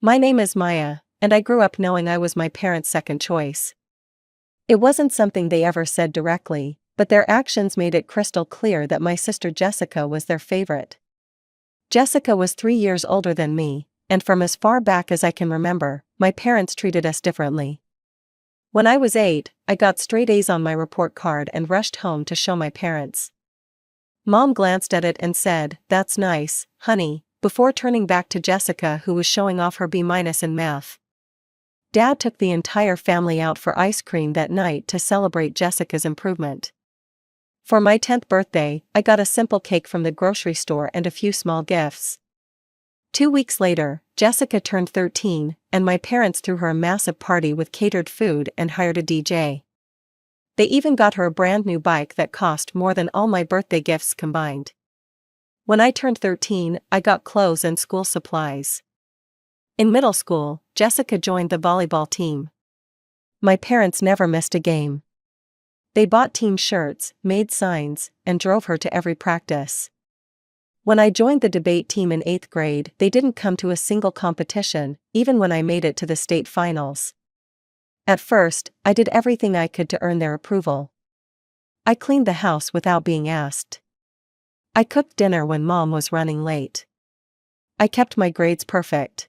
My name is Maya, and I grew up knowing I was my parents' second choice. It wasn't something they ever said directly, but their actions made it crystal clear that my sister Jessica was their favorite. Jessica was 3 years older than me, and from as far back as I can remember, my parents treated us differently. When I was 8, I got straight A's on my report card and rushed home to show my parents. Mom glanced at it and said, "That's nice, honey," before turning back to Jessica, who was showing off her B- in math. Dad took the entire family out for ice cream that night to celebrate Jessica's improvement. For my 10th birthday, I got a simple cake from the grocery store and a few small gifts. 2 weeks later, Jessica turned 13, and my parents threw her a massive party with catered food and hired a DJ. They even got her a brand new bike that cost more than all my birthday gifts combined. When I turned 13, I got clothes and school supplies. In middle school, Jessica joined the volleyball team. My parents never missed a game. They bought team shirts, made signs, and drove her to every practice. When I joined the debate team in 8th grade, they didn't come to a single competition, even when I made it to the state finals. At first, I did everything I could to earn their approval. I cleaned the house without being asked. I cooked dinner when Mom was running late. I kept my grades perfect.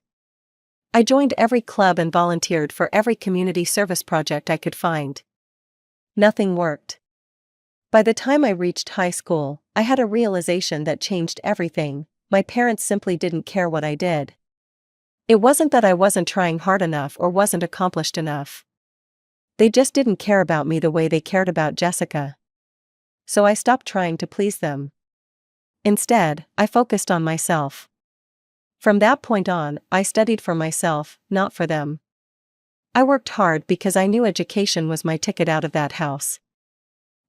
I joined every club and volunteered for every community service project I could find. Nothing worked. By the time I reached high school, I had a realization that changed everything. My parents simply didn't care what I did. It wasn't that I wasn't trying hard enough or wasn't accomplished enough. They just didn't care about me the way they cared about Jessica. So I stopped trying to please them. Instead, I focused on myself. From that point on, I studied for myself, not for them. I worked hard because I knew education was my ticket out of that house.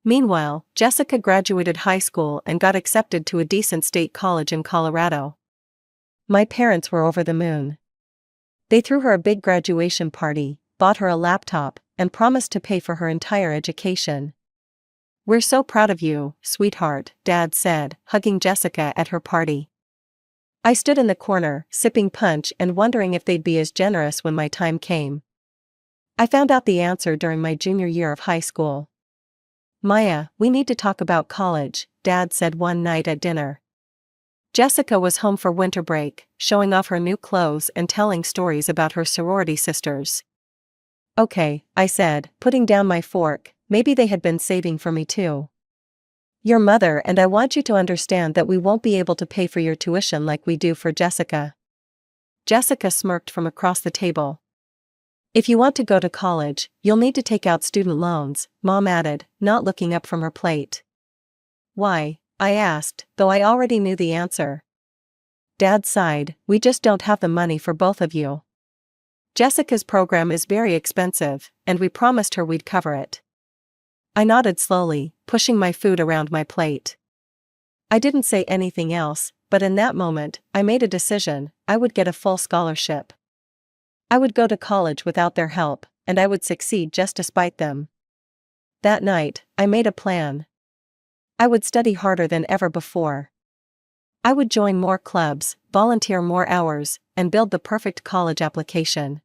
Meanwhile, Jessica graduated high school and got accepted to a decent state college in Colorado. My parents were over the moon. They threw her a big graduation party, bought her a laptop, and promised to pay for her entire education. "We're so proud of you, sweetheart," Dad said, hugging Jessica at her party. I stood in the corner, sipping punch and wondering if they'd be as generous when my time came. I found out the answer during my junior year of high school. "Maya, we need to talk about college," Dad said one night at dinner. Jessica was home for winter break, showing off her new clothes and telling stories about her sorority sisters. "Okay," I said, putting down my fork. Maybe they had been saving for me too. "Your mother and I want you to understand that we won't be able to pay for your tuition like we do for Jessica." Jessica smirked from across the table. "If you want to go to college, you'll need to take out student loans," Mom added, not looking up from her plate. "Why?" I asked, though I already knew the answer. Dad sighed, "We just don't have the money for both of you. Jessica's program is very expensive, and we promised her we'd cover it." I nodded slowly, pushing my food around my plate. I didn't say anything else, but in that moment, I made a decision. I would get a full scholarship. I would go to college without their help, and I would succeed just despite them. That night, I made a plan. I would study harder than ever before. I would join more clubs, volunteer more hours, and build the perfect college application.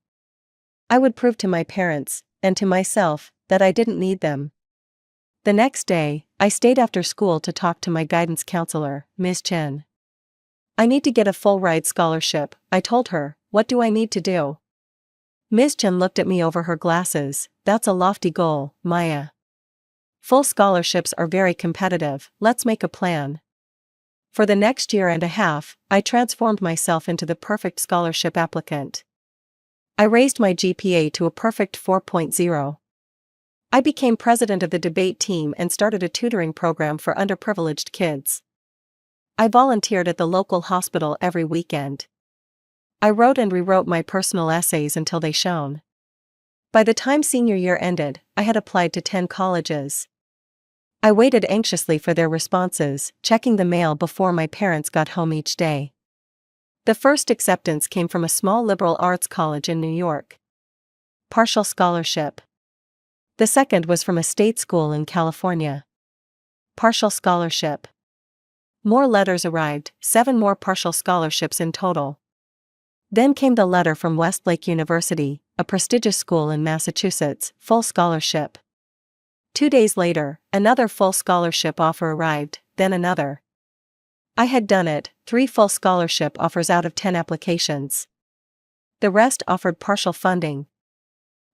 I would prove to my parents, and to myself, that I didn't need them. The next day, I stayed after school to talk to my guidance counselor, Ms. Chen. "I need to get a full-ride scholarship," I told her. "What do I need to do?" Ms. Chen looked at me over her glasses. "That's a lofty goal, Maya. Full scholarships are very competitive. Let's make a plan." For the next year and a half, I transformed myself into the perfect scholarship applicant. I raised my GPA to a perfect 4.0. I became president of the debate team and started a tutoring program for underprivileged kids. I volunteered at the local hospital every weekend. I wrote and rewrote my personal essays until they shone. By the time senior year ended, I had applied to 10 colleges. I waited anxiously for their responses, checking the mail before my parents got home each day. The first acceptance came from a small liberal arts college in New York. Partial scholarship. The second was from a state school in California. Partial scholarship. More letters arrived, 7 more partial scholarships in total. Then came the letter from Westlake University, a prestigious school in Massachusetts, full scholarship. 2 days later, another full scholarship offer arrived, then another. I had done it, 3 full scholarship offers out of 10 applications. The rest offered partial funding.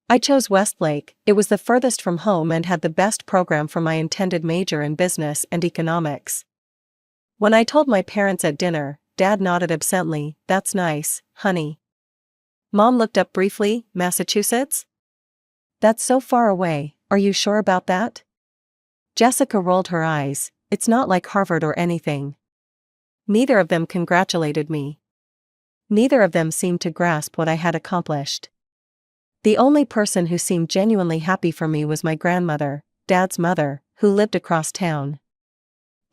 I chose Westlake. It was the furthest from home and had the best program for my intended major in business and economics. When I told my parents at dinner, Dad nodded absently. "That's nice, honey." Mom looked up briefly. "Massachusetts? That's so far away, are you sure about that?" Jessica rolled her eyes. "It's not like Harvard or anything." Neither of them congratulated me. Neither of them seemed to grasp what I had accomplished. The only person who seemed genuinely happy for me was my grandmother, Dad's mother, who lived across town.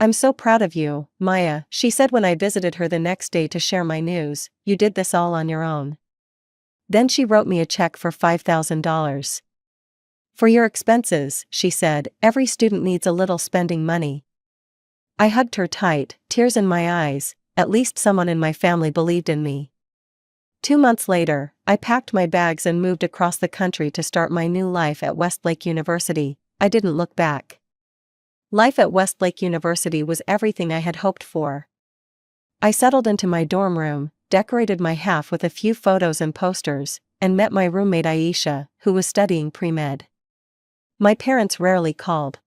"I'm so proud of you, Maya," she said when I visited her the next day to share my news. "You did this all on your own." Then she wrote me a check for $5,000. "For your expenses," she said. "Every student needs a little spending money." I hugged her tight, tears in my eyes. At least someone in my family believed in me. 2 months later, I packed my bags and moved across the country to start my new life at Westlake University. I didn't look back. Life at Westlake University was everything I had hoped for. I settled into my dorm room, decorated my half with a few photos and posters, and met my roommate Aisha, who was studying pre-med. My parents rarely called.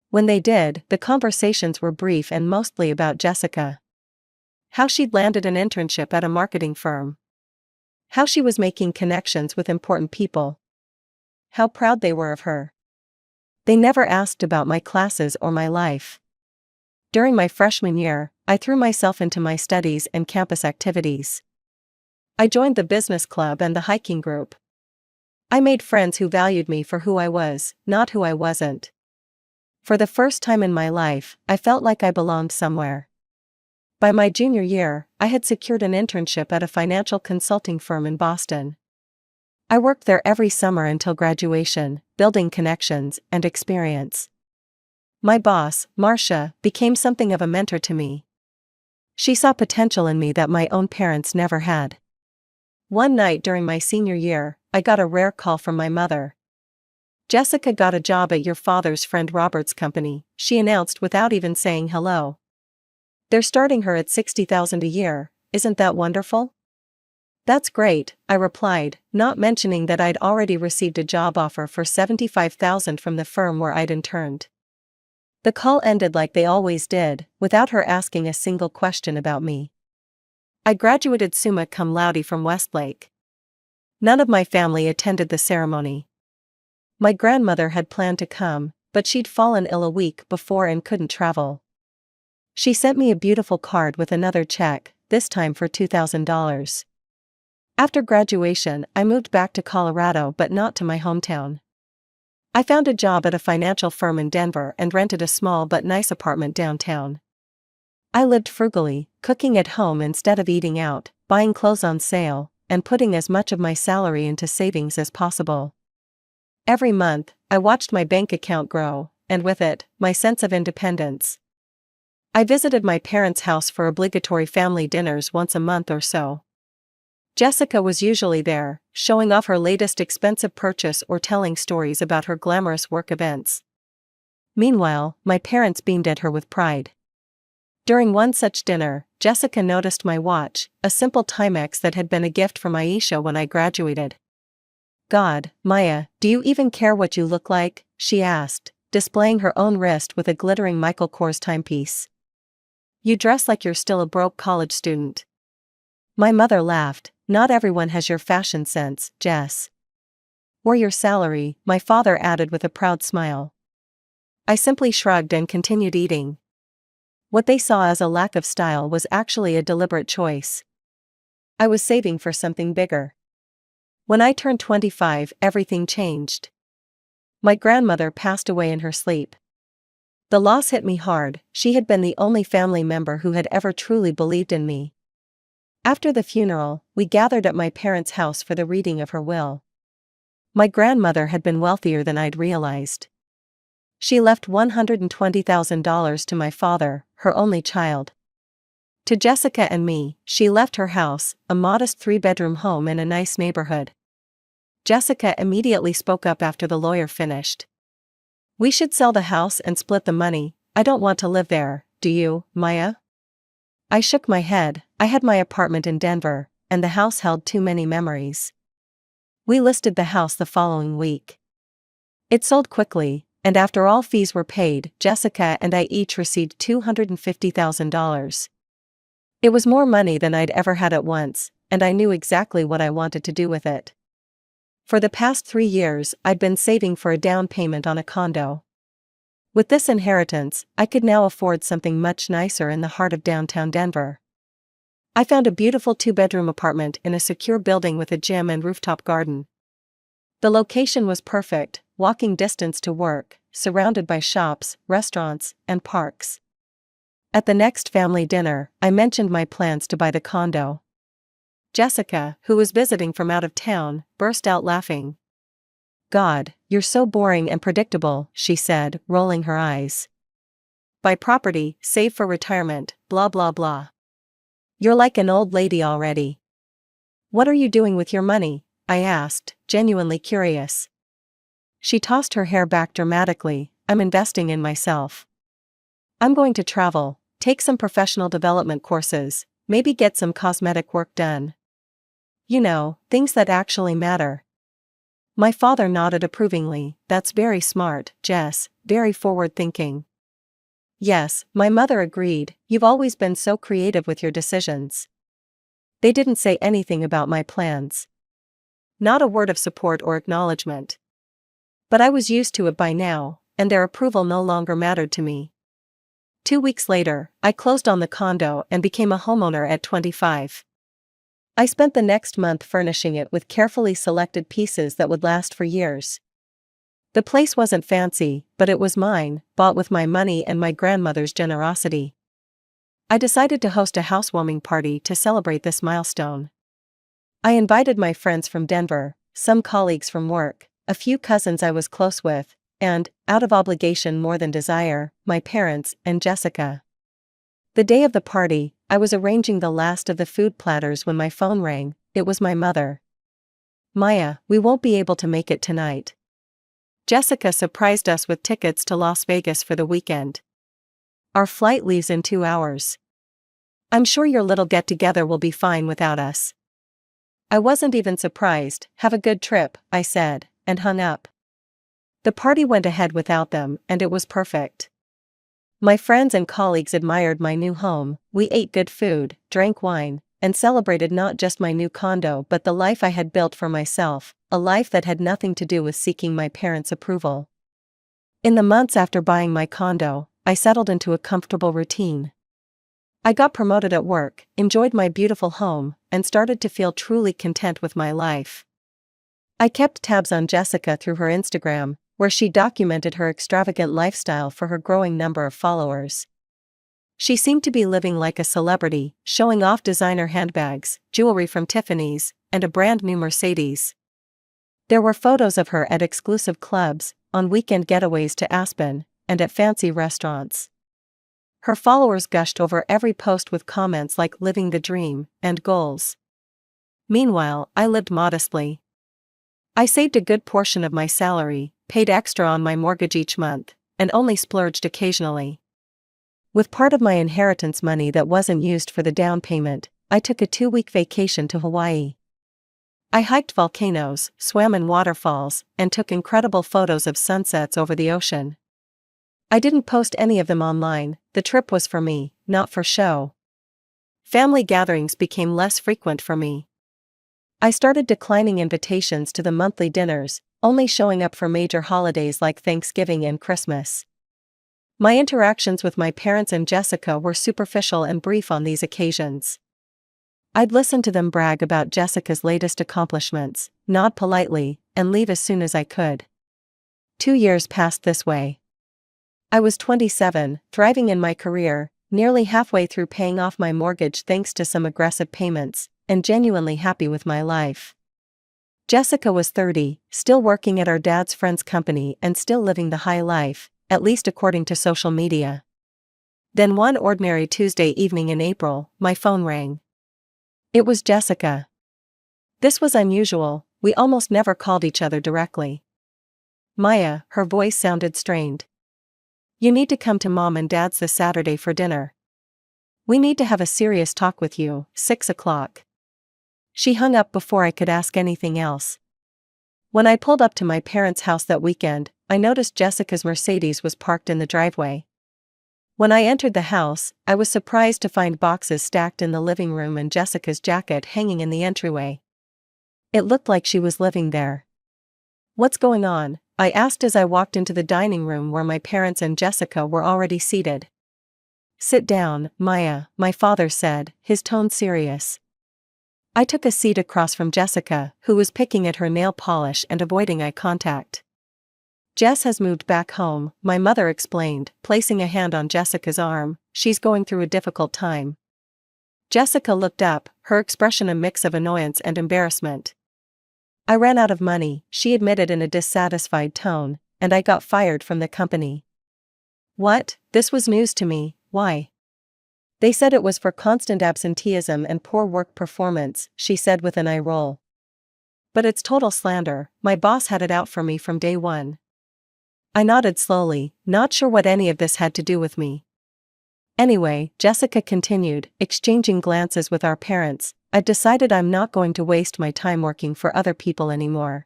When they did, the conversations were brief and mostly about Jessica. How she'd landed an internship at a marketing firm. How she was making connections with important people. How proud they were of her. They never asked about my classes or my life. During my freshman year, I threw myself into my studies and campus activities. I joined the business club and the hiking group. I made friends who valued me for who I was, not who I wasn't. For the first time in my life, I felt like I belonged somewhere. By my junior year, I had secured an internship at a financial consulting firm in Boston. I worked there every summer until graduation, building connections and experience. My boss, Marcia, became something of a mentor to me. She saw potential in me that my own parents never had. One night during my senior year, I got a rare call from my mother. "Jessica got a job at your father's friend Robert's company," she announced without even saying hello. "They're starting her at $60,000 a year, isn't that wonderful?" "That's great," I replied, not mentioning that I'd already received a job offer for $75,000 from the firm where I'd interned. The call ended like they always did, without her asking a single question about me. I graduated summa cum laude from Westlake. None of my family attended the ceremony. My grandmother had planned to come, but she'd fallen ill a week before and couldn't travel. She sent me a beautiful card with another check, this time for $2,000. After graduation, I moved back to Colorado but not to my hometown. I found a job at a financial firm in Denver and rented a small but nice apartment downtown. I lived frugally, cooking at home instead of eating out, buying clothes on sale, and putting as much of my salary into savings as possible. Every month, I watched my bank account grow, and with it, my sense of independence. I visited my parents' house for obligatory family dinners once a month or so. Jessica was usually there, showing off her latest expensive purchase or telling stories about her glamorous work events. Meanwhile, my parents beamed at her with pride. During one such dinner, Jessica noticed my watch, a simple Timex that had been a gift from Aisha when I graduated. "God, Maya, do you even care what you look like?" she asked, displaying her own wrist with a glittering Michael Kors timepiece. "You dress like you're still a broke college student." My mother laughed. "Not everyone has your fashion sense, Jess." "Or your salary," my father added with a proud smile. I simply shrugged and continued eating. What they saw as a lack of style was actually a deliberate choice. I was saving for something bigger. When I turned 25, everything changed. My grandmother passed away in her sleep. The loss hit me hard. She had been the only family member who had ever truly believed in me. After the funeral, we gathered at my parents' house for the reading of her will. My grandmother had been wealthier than I'd realized. She left $120,000 to my father, her only child. To Jessica and me, she left her house, a modest 3-bedroom home in a nice neighborhood. Jessica immediately spoke up after the lawyer finished. "We should sell the house and split the money. I don't want to live there, do you, Maya?" I shook my head. I had my apartment in Denver, and the house held too many memories. We listed the house the following week. It sold quickly, and after all fees were paid, Jessica and I each received $250,000. It was more money than I'd ever had at once, and I knew exactly what I wanted to do with it. For the past 3 years, I'd been saving for a down payment on a condo. With this inheritance, I could now afford something much nicer in the heart of downtown Denver. I found a beautiful 2-bedroom apartment in a secure building with a gym and rooftop garden. The location was perfect, walking distance to work, surrounded by shops, restaurants, and parks. At the next family dinner, I mentioned my plans to buy the condo. Jessica, who was visiting from out of town, burst out laughing. "God, you're so boring and predictable," she said, rolling her eyes. "Buy property, save for retirement, blah blah blah. You're like an old lady already." "What are you doing with your money?" I asked, genuinely curious. She tossed her hair back dramatically. "I'm investing in myself. I'm going to travel, take some professional development courses, maybe get some cosmetic work done. You know, things that actually matter." My father nodded approvingly. "That's very smart, Jess, very forward-thinking." Yes, my mother agreed. "You've always been so creative with your decisions." They didn't say anything about my plans. Not a word of support or acknowledgement. But I was used to it by now, and their approval no longer mattered to me. 2 weeks later, I closed on the condo and became a homeowner at 25. I spent the next month furnishing it with carefully selected pieces that would last for years. The place wasn't fancy, but it was mine, bought with my money and my grandmother's generosity. I decided to host a housewarming party to celebrate this milestone. I invited my friends from Denver, some colleagues from work, a few cousins I was close with, and, out of obligation more than desire, my parents and Jessica. The day of the party, I was arranging the last of the food platters when my phone rang. It was my mother. "Maya, we won't be able to make it tonight. Jessica surprised us with tickets to Las Vegas for the weekend. Our flight leaves in 2 hours. I'm sure your little get-together will be fine without us." I wasn't even surprised. "Have a good trip," I said, and hung up. The party went ahead without them, and it was perfect. My friends and colleagues admired my new home. We ate good food, drank wine, and celebrated not just my new condo but the life I had built for myself, a life that had nothing to do with seeking my parents' approval. In the months after buying my condo, I settled into a comfortable routine. I got promoted at work, enjoyed my beautiful home, and started to feel truly content with my life. I kept tabs on Jessica through her Instagram, where she documented her extravagant lifestyle for her growing number of followers. She seemed to be living like a celebrity, showing off designer handbags, jewelry from Tiffany's, and a brand new Mercedes. There were photos of her at exclusive clubs, on weekend getaways to Aspen, and at fancy restaurants. Her followers gushed over every post with comments like "living the dream" and "goals." Meanwhile, I lived modestly. I saved a good portion of my salary, paid extra on my mortgage each month, and only splurged occasionally. With part of my inheritance money that wasn't used for the down payment, I took a 2-week vacation to Hawaii. I hiked volcanoes, swam in waterfalls, and took incredible photos of sunsets over the ocean. I didn't post any of them online. The trip was for me, not for show. Family gatherings became less frequent for me. I started declining invitations to the monthly dinners, only showing up for major holidays like Thanksgiving and Christmas. My interactions with my parents and Jessica were superficial and brief on these occasions. I'd listen to them brag about Jessica's latest accomplishments, nod politely, and leave as soon as I could. 2 years passed this way. I was 27, thriving in my career, nearly halfway through paying off my mortgage thanks to some aggressive payments, and genuinely happy with my life. Jessica was 30, still working at our dad's friend's company and still living the high life, at least according to social media. Then one ordinary Tuesday evening in April, my phone rang. It was Jessica. This was unusual, we almost never called each other directly. Maya, her voice sounded strained. You need to come to Mom and Dad's this Saturday for dinner. We need to have a serious talk with you, 6 o'clock. She hung up before I could ask anything else. When I pulled up to my parents' house that weekend, I noticed Jessica's Mercedes was parked in the driveway. When I entered the house, I was surprised to find boxes stacked in the living room and Jessica's jacket hanging in the entryway. It looked like she was living there. What's going on? I asked as I walked into the dining room where my parents and Jessica were already seated. Sit down, Maya, my father said, his tone serious. I took a seat across from Jessica, who was picking at her nail polish and avoiding eye contact. Jess has moved back home, my mother explained, placing a hand on Jessica's arm. She's going through a difficult time. Jessica looked up, her expression a mix of annoyance and embarrassment. I ran out of money, she admitted in a dissatisfied tone, and I got fired from the company. What? This was news to me. Why? They said it was for constant absenteeism and poor work performance, she said with an eye roll. But it's total slander, my boss had it out for me from day one. I nodded slowly, not sure what any of this had to do with me. Anyway, Jessica continued, exchanging glances with our parents, I've decided I'm not going to waste my time working for other people anymore.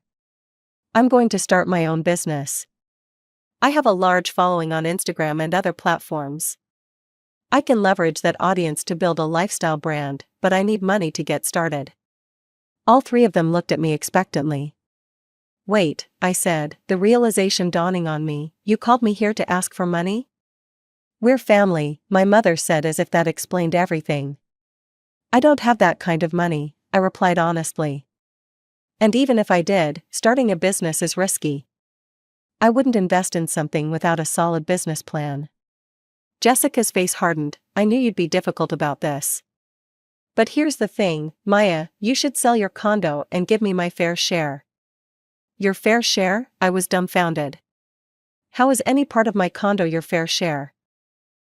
I'm going to start my own business. I have a large following on Instagram and other platforms. I can leverage that audience to build a lifestyle brand, but I need money to get started. All three of them looked at me expectantly. Wait, I said, the realization dawning on me, you called me here to ask for money? We're family, my mother said as if that explained everything. I don't have that kind of money, I replied honestly. And even if I did, starting a business is risky. I wouldn't invest in something without a solid business plan. Jessica's face hardened, I knew you'd be difficult about this. But here's the thing, Maya, you should sell your condo and give me my fair share. Your fair share? I was dumbfounded. How is any part of my condo your fair share?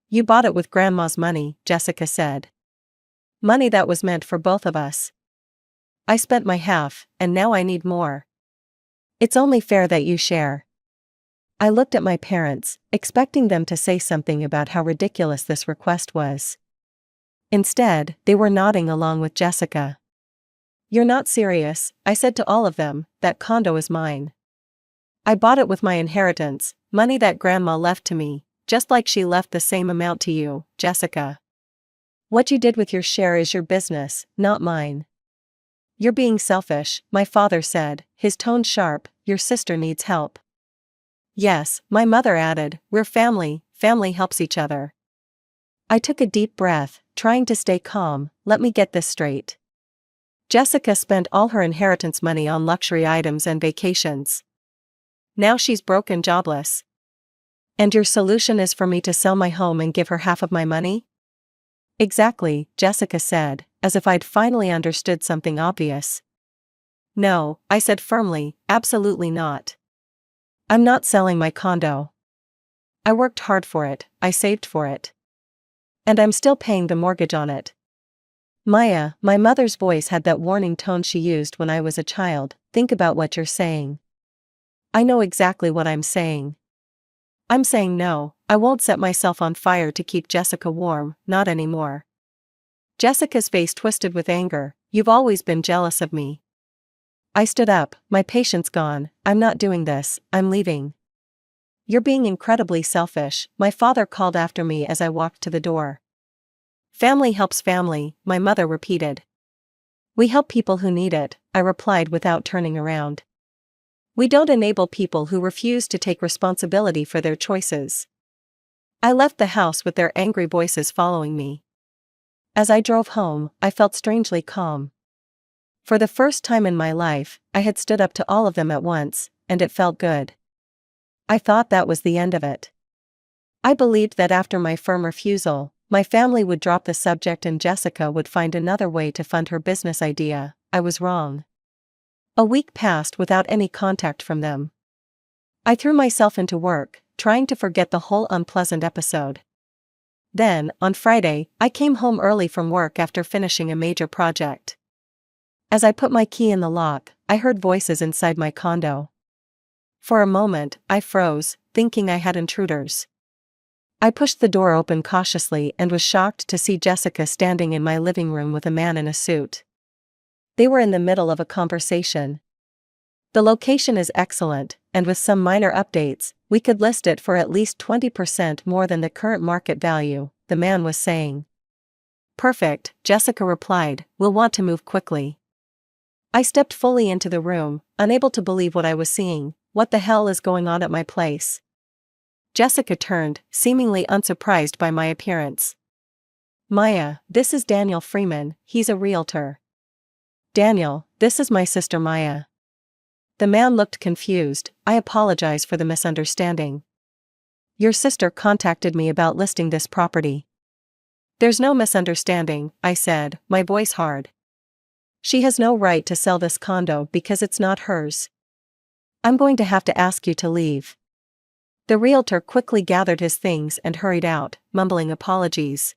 You bought it with Grandma's money, Jessica said. Money that was meant for both of us. I spent my half, and now I need more. It's only fair that you share. I looked at my parents, expecting them to say something about how ridiculous this request was. Instead, they were nodding along with Jessica. You're not serious, I said to all of them, that condo is mine. I bought it with my inheritance, money that Grandma left to me, just like she left the same amount to you, Jessica. What you did with your share is your business, not mine. You're being selfish, my father said, his tone sharp, your sister needs help. Yes, my mother added, we're family, family helps each other. I took a deep breath, trying to stay calm, let me get this straight. Jessica spent all her inheritance money on luxury items and vacations. Now she's broke and jobless. And your solution is for me to sell my home and give her half of my money? Exactly, Jessica said, as if I'd finally understood something obvious. No, I said firmly, absolutely not. I'm not selling my condo. I worked hard for it, I saved for it. And I'm still paying the mortgage on it. Maya, my mother's voice had that warning tone she used when I was a child, think about what you're saying. I know exactly what I'm saying. I'm saying no, I won't set myself on fire to keep Jessica warm, not anymore. Jessica's face twisted with anger, you've always been jealous of me. I stood up, my patience gone, I'm not doing this, I'm leaving. You're being incredibly selfish, my father called after me as I walked to the door. Family helps family, my mother repeated. We help people who need it, I replied without turning around. We don't enable people who refuse to take responsibility for their choices. I left the house with their angry voices following me. As I drove home, I felt strangely calm. For the first time in my life, I had stood up to all of them at once, and it felt good. I thought that was the end of it. I believed that after my firm refusal, my family would drop the subject and Jessica would find another way to fund her business idea. I was wrong. A week passed without any contact from them. I threw myself into work, trying to forget the whole unpleasant episode. Then, on Friday, I came home early from work after finishing a major project. As I put my key in the lock, I heard voices inside my condo. For a moment, I froze, thinking I had intruders. I pushed the door open cautiously and was shocked to see Jessica standing in my living room with a man in a suit. They were in the middle of a conversation. The location is excellent, and with some minor updates, we could list it for at least 20% more than the current market value, the man was saying. Perfect, Jessica replied, we'll want to move quickly. I stepped fully into the room, unable to believe what I was seeing. What the hell is going on at my place? Jessica turned, seemingly unsurprised by my appearance. Maya, this is Daniel Freeman, he's a realtor. Daniel, this is my sister Maya. The man looked confused. I apologize for the misunderstanding. Your sister contacted me about listing this property. There's no misunderstanding, I said, my voice hard. She has no right to sell this condo because it's not hers. I'm going to have to ask you to leave. The realtor quickly gathered his things and hurried out, mumbling apologies.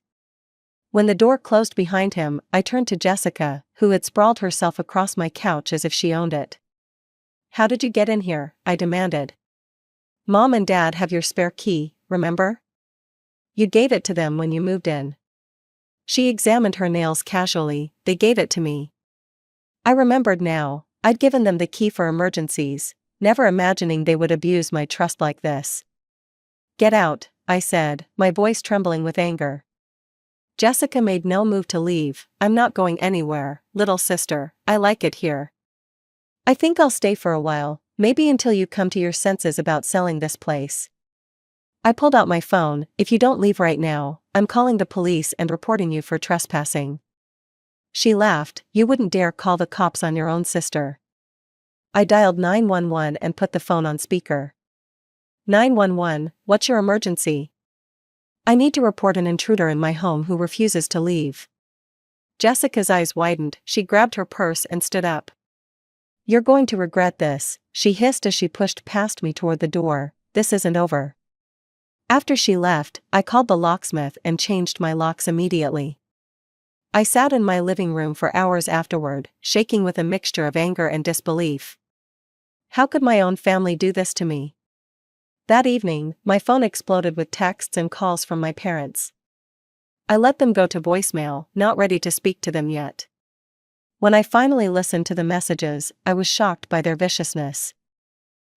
When the door closed behind him, I turned to Jessica, who had sprawled herself across my couch as if she owned it. How did you get in here? I demanded. Mom and Dad have your spare key, remember? You gave it to them when you moved in. She examined her nails casually. They gave it to me. I remembered now. I'd given them the key for emergencies, never imagining they would abuse my trust like this. Get out, I said, my voice trembling with anger. Jessica made no move to leave. I'm not going anywhere, little sister, I like it here. I think I'll stay for a while, maybe until you come to your senses about selling this place. I pulled out my phone. If you don't leave right now, I'm calling the police and reporting you for trespassing. She laughed. You wouldn't dare call the cops on your own sister. I dialed 911 and put the phone on speaker. 911, what's your emergency? I need to report an intruder in my home who refuses to leave. Jessica's eyes widened. She grabbed her purse and stood up. You're going to regret this, she hissed as she pushed past me toward the door. This isn't over. After she left, I called the locksmith and changed my locks immediately. I sat in my living room for hours afterward, shaking with a mixture of anger and disbelief. How could my own family do this to me? That evening, my phone exploded with texts and calls from my parents. I let them go to voicemail, not ready to speak to them yet. When I finally listened to the messages, I was shocked by their viciousness.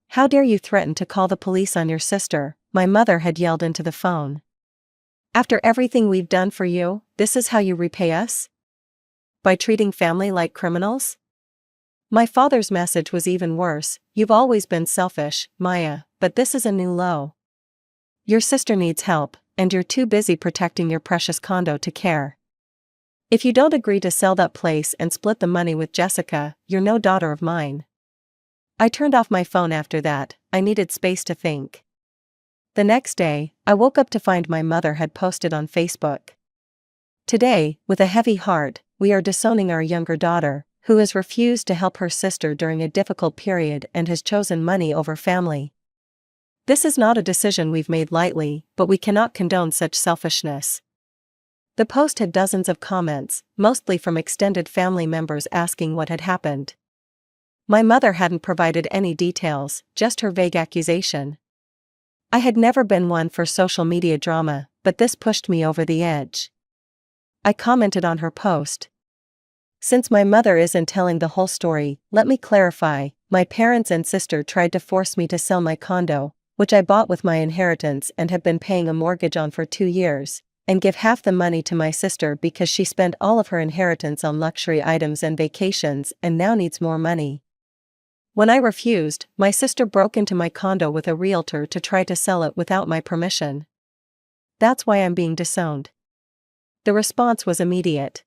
How dare you threaten to call the police on your sister, my mother had yelled into the phone. After everything we've done for you, this is how you repay us? By treating family like criminals? My father's message was even worse. You've always been selfish, Maya, but this is a new low. Your sister needs help, and you're too busy protecting your precious condo to care. If you don't agree to sell that place and split the money with Jessica, you're no daughter of mine. I turned off my phone after that. I needed space to think. The next day, I woke up to find my mother had posted on Facebook. Today, with a heavy heart, we are disowning our younger daughter, who has refused to help her sister during a difficult period and has chosen money over family. This is not a decision we've made lightly, but we cannot condone such selfishness. The post had dozens of comments, mostly from extended family members asking what had happened. My mother hadn't provided any details, just her vague accusation. I had never been one for social media drama, but this pushed me over the edge. I commented on her post. Since my mother isn't telling the whole story, let me clarify. My parents and sister tried to force me to sell my condo, which I bought with my inheritance and have been paying a mortgage on for 2 years, and give half the money to my sister because she spent all of her inheritance on luxury items and vacations and now needs more money. When I refused, my sister broke into my condo with a realtor to try to sell it without my permission. That's why I'm being disowned. The response was immediate.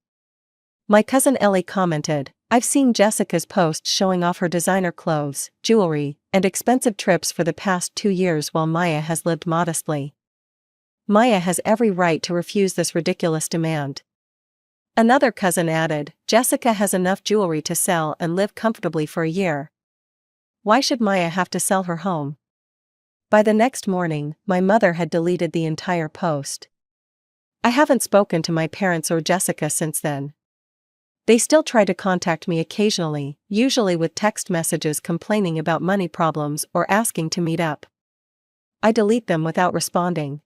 My cousin Ellie commented, I've seen Jessica's posts showing off her designer clothes, jewelry, and expensive trips for the past 2 years while Maya has lived modestly. Maya has every right to refuse this ridiculous demand. Another cousin added, Jessica has enough jewelry to sell and live comfortably for a year. Why should Maya have to sell her home? By the next morning, my mother had deleted the entire post. I haven't spoken to my parents or Jessica since then. They still try to contact me occasionally, usually with text messages complaining about money problems or asking to meet up. I delete them without responding.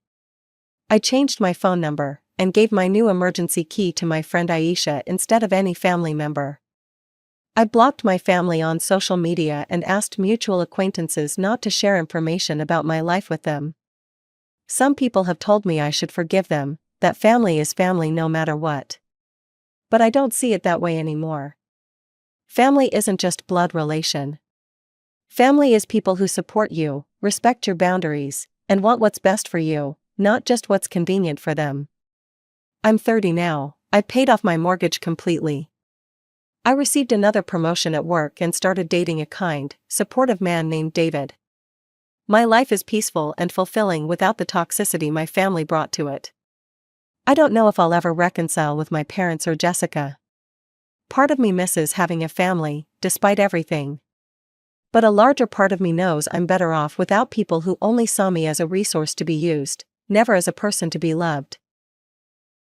I changed my phone number and gave my new emergency key to my friend Aisha instead of any family member. I blocked my family on social media and asked mutual acquaintances not to share information about my life with them. Some people have told me I should forgive them, that family is family no matter what. But I don't see it that way anymore. Family isn't just blood relation. Family is people who support you, respect your boundaries, and want what's best for you, not just what's convenient for them. I'm 30 now. I paid off my mortgage completely. I received another promotion at work and started dating a kind, supportive man named David. My life is peaceful and fulfilling without the toxicity my family brought to it. I don't know if I'll ever reconcile with my parents or Jessica. Part of me misses having a family, despite everything. But a larger part of me knows I'm better off without people who only saw me as a resource to be used, never as a person to be loved.